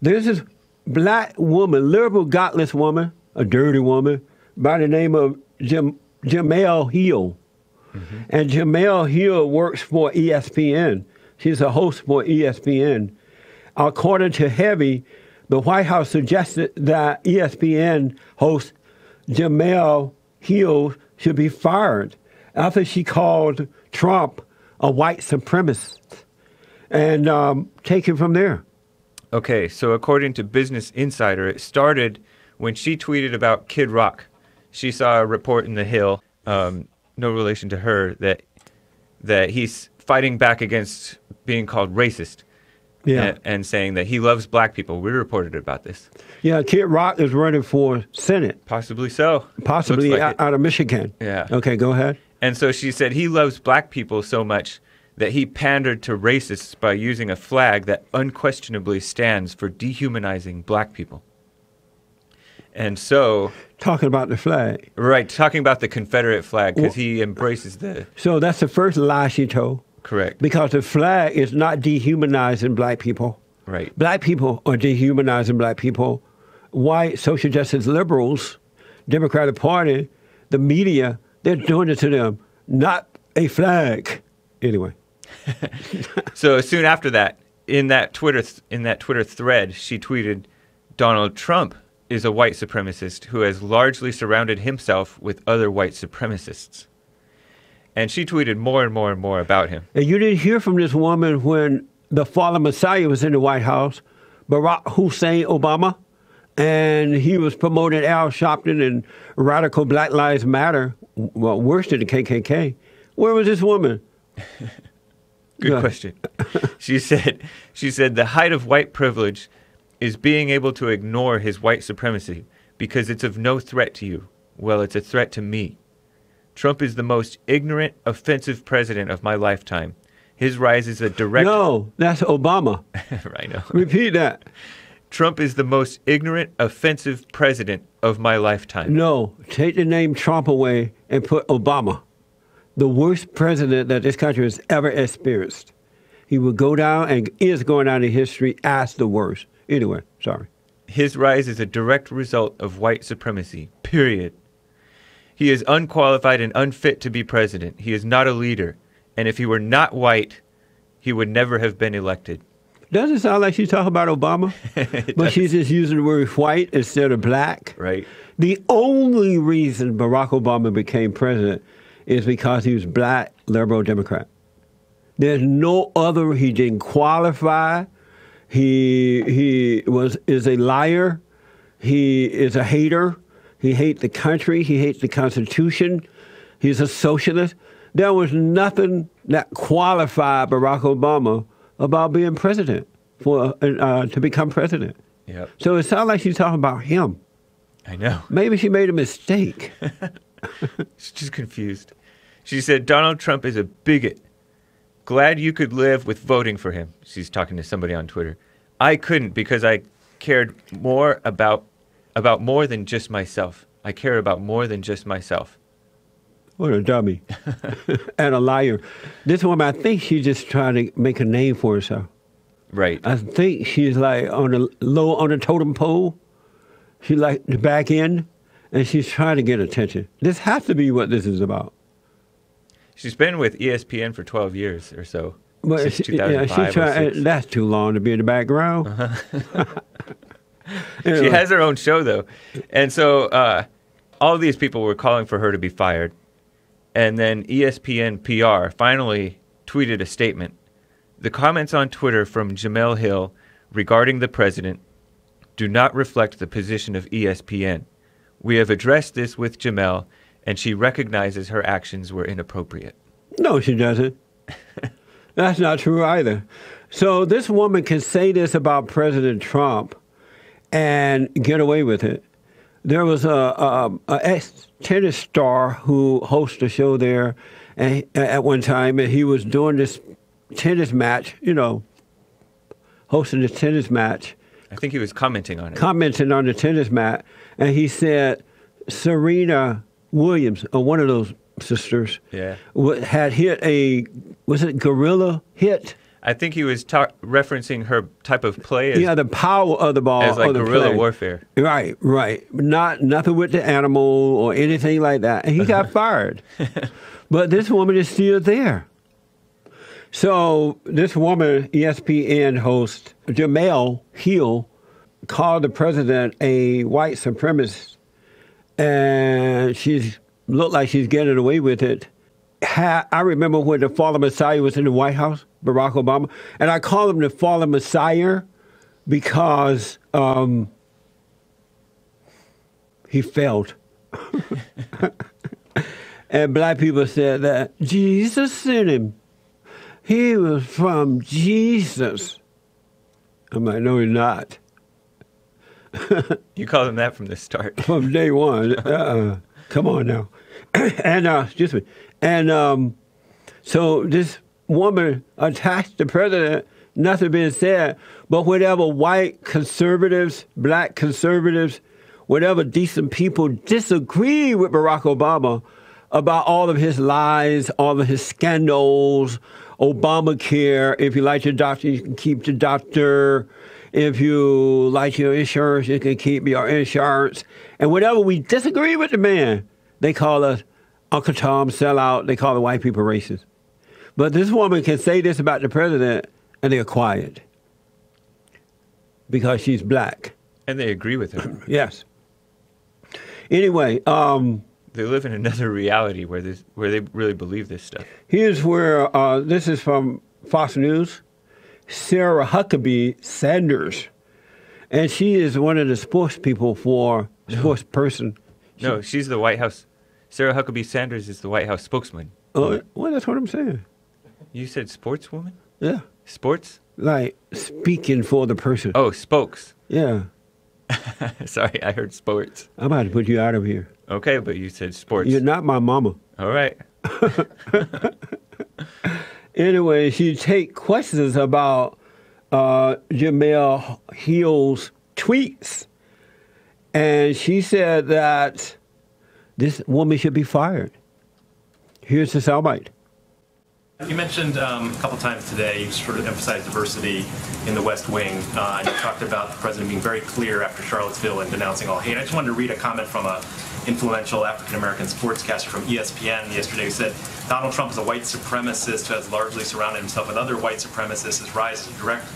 There's this black woman, liberal, godless woman, a dirty woman, by the name of Jemele Hill. Mm-hmm. And Jemele Hill works for ESPN. She's a host for ESPN. According to Heavy, the White House suggested that ESPN host Jemele Hill should be fired after she called Trump a white supremacist. And take it from there. Okay, so according to Business Insider, it started when she tweeted about Kid Rock. She saw a report in The Hill, no relation to her, that he's fighting back against being called racist. Yeah. And saying that he loves black people. We reported about this. Yeah, Kid Rock is running for Senate. Possibly so. Possibly like out of Michigan. Yeah. Okay, go ahead. And so she said he loves black people so much that he pandered to racists by using a flag that unquestionably stands for dehumanizing black people. And so... Talking about the flag. Right, talking about the Confederate flag, because he embraces the... So that's the first lie she told. Correct. Because the flag is not dehumanizing black people. Right. Black people are dehumanizing black people. White social justice liberals, Democratic Party, the media, they're doing it to them. Not a flag. Anyway. So soon after that, in that Twitter thread, she tweeted, Donald Trump is a white supremacist who has largely surrounded himself with other white supremacists. And she tweeted more and more and more about him. And you didn't hear from this woman when the fallen Messiah was in the White House, Barack Hussein Obama, and he was promoting Al Sharpton and radical Black Lives Matter, well, worse than the KKK. Where was this woman? Good question. She said the height of white privilege is being able to ignore his white supremacy because it's of no threat to you. Well, it's a threat to me. Trump is the most ignorant, offensive president of my lifetime. His rise is a direct... No, that's Obama. I know. Repeat that. Trump is the most ignorant, offensive president of my lifetime. No, take the name Trump away and put Obama. The worst president that this country has ever experienced. He will go down and is going down in history as the worst. Anyway, sorry. His rise is a direct result of white supremacy, period. He is unqualified and unfit to be president. He is not a leader. And if he were not white, he would never have been elected. Doesn't sound like she's talking about Obama, but she's just using the word white instead of black. Right. The only reason Barack Obama became president is because he was black, liberal, Democrat. There's no other. He didn't qualify. He is a liar. He is a hater. He hates the country. He hates the Constitution. He's a socialist. There was nothing that qualified Barack Obama about being president to become president. Yep. So it sounds like she's talking about him. I know. Maybe she made a mistake. She's just confused. She said, Donald Trump is a bigot. Glad you could live with voting for him. She's talking to somebody on Twitter. I couldn't because I cared more about more than just myself. I care about more than just myself. What a dummy. And a liar. This woman, I think she's just trying to make a name for herself. Right. I think she's like on the totem pole. She's like the back end, and she's trying to get attention. This has to be what this is about. She's been with ESPN for 12 years or so. But since 2005 or 6. That's too long to be in the background. Uh-huh. Anyway. She has her own show, though. And so all of these people were calling for her to be fired. And then ESPN PR finally tweeted a statement. The comments on Twitter from Jemele Hill regarding the president do not reflect the position of ESPN. We have addressed this with Jemele, and she recognizes her actions were inappropriate. No, she doesn't. That's not true either. So this woman can say this about President Trump and get away with it. There was a ex-tennis star who hosted a show there at one time, and he was doing this tennis match, hosting this tennis match. I think he was commenting on it. Commenting on the tennis mat, and he said Serena Williams, or one of those sisters, yeah, had hit was it gorilla hit? I think he was referencing her type of play as, the power of the ball. as like guerrilla play. warfare. Right. Nothing with the animal or anything like that. And he got fired. But this woman is still there. So this woman, ESPN host, Jemele Hill, called the president a white supremacist. And she's looked like she's getting away with it. I remember when the fallen Messiah was in the White House, Barack Obama, and I call him the fallen Messiah because he failed. And black people said that Jesus sent him. He was from Jesus. I'm like, no, he's not. You called him that from the start. From day one. Come on now. And, excuse me. And so this woman attacked the president, nothing being said, but whatever white conservatives, black conservatives, whatever decent people disagree with Barack Obama about all of his lies, all of his scandals, Obamacare, if you like your doctor, you can keep your doctor. If you like your insurance, you can keep your insurance. And whenever we disagree with the man, they call us Uncle Tom sellout. They call the white people racist. But this woman can say this about the president, and they're quiet because she's black. And they agree with her. Yes. Anyway, they live in another reality where they really believe this stuff. Here's where this is from Fox News. Sarah Huckabee Sanders, and she is one of the sports people for sports person. No, she's the White House. Sarah Huckabee Sanders is the White House spokesman. Oh, well, that's what I'm saying. You said sportswoman? Yeah. Sports? Like speaking for the person. Oh, spokes. Yeah. Sorry, I heard sports. I'm about to put you out of here. Okay, but you said sports. You're not my mama. All right. Anyway, she take questions about Jemele Hill's tweets, and she said that this woman should be fired. Here's the soundbite. You mentioned a couple times today, you sort of emphasized diversity in the West Wing, and you talked about the president being very clear after Charlottesville and denouncing all hate. I just wanted to read a comment from an influential African-American sportscaster from ESPN yesterday who said, Donald Trump is a white supremacist who has largely surrounded himself with other white supremacists. His rise is a direct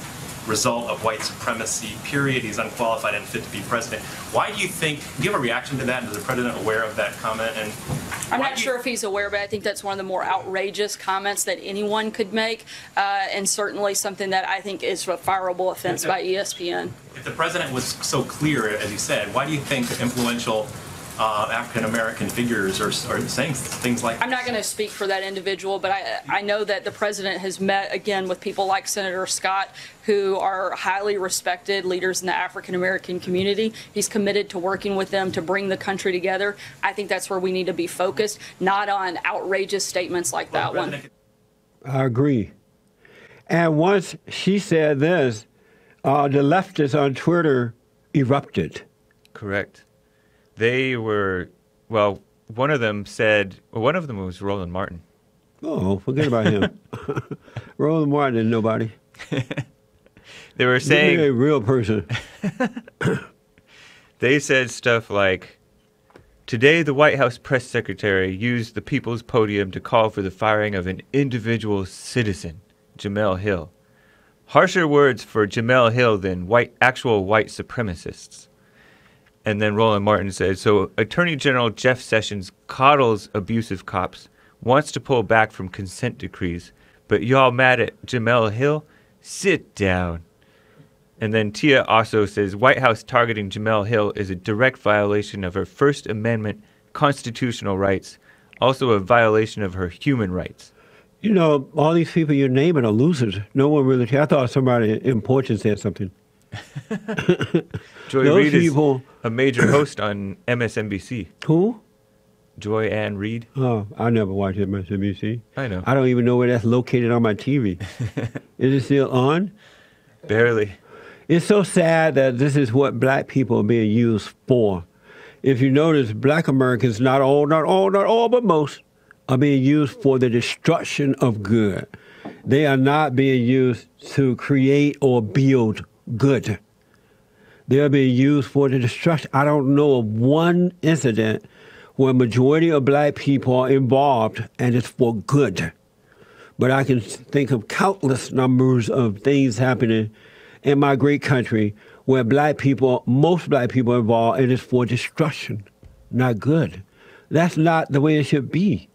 result of white supremacy, period. He's unqualified and fit to be president. Why do you think, do you have a reaction to that? And is the president aware of that comment? And I'm not sure if he's aware, but I think that's one of the more outrageous comments that anyone could make, and certainly something that I think is a fireable offense by ESPN. If the president was so clear, as he said, why do you think influential African-American figures are saying things like I'm not going to speak for that individual, but I know that the president has met, again, with people like Senator Scott, who are highly respected leaders in the African-American community. He's committed to working with them to bring the country together. I think that's where we need to be focused, not on outrageous statements like that one. I agree. And once she said this, the leftists on Twitter erupted. Correct. They were, well, one of them was Roland Martin. Oh, forget about him. Roland Martin and nobody. They were saying... He's a real person. They said stuff like, today the White House press secretary used the People's Podium to call for the firing of an individual citizen, Jemele Hill. Harsher words for Jemele Hill than actual white supremacists. And then Roland Martin said, so Attorney General Jeff Sessions coddles abusive cops, wants to pull back from consent decrees, but y'all mad at Jemele Hill? Sit down. And then Tia also says, White House targeting Jemele Hill is a direct violation of her First Amendment constitutional rights, also a violation of her human rights. You know, all these people you're naming are losers. No one really cares. I thought somebody important said something. Joy Those Reid people, is a major host on MSNBC. Who? Joy Ann Reid. Oh, I never watched MSNBC. I know. I don't even know where that's located on my TV. Is it still on? Barely. It's so sad that this is what black people are being used for. If you notice, black Americans, not all, but most, are being used for the destruction of good. They are not being used to create or build good. They are being used for the destruction. I don't know of one incident where a majority of black people are involved and it's for good. But I can think of countless numbers of things happening in my great country where most black people are involved and it's for destruction, not good. That's not the way it should be.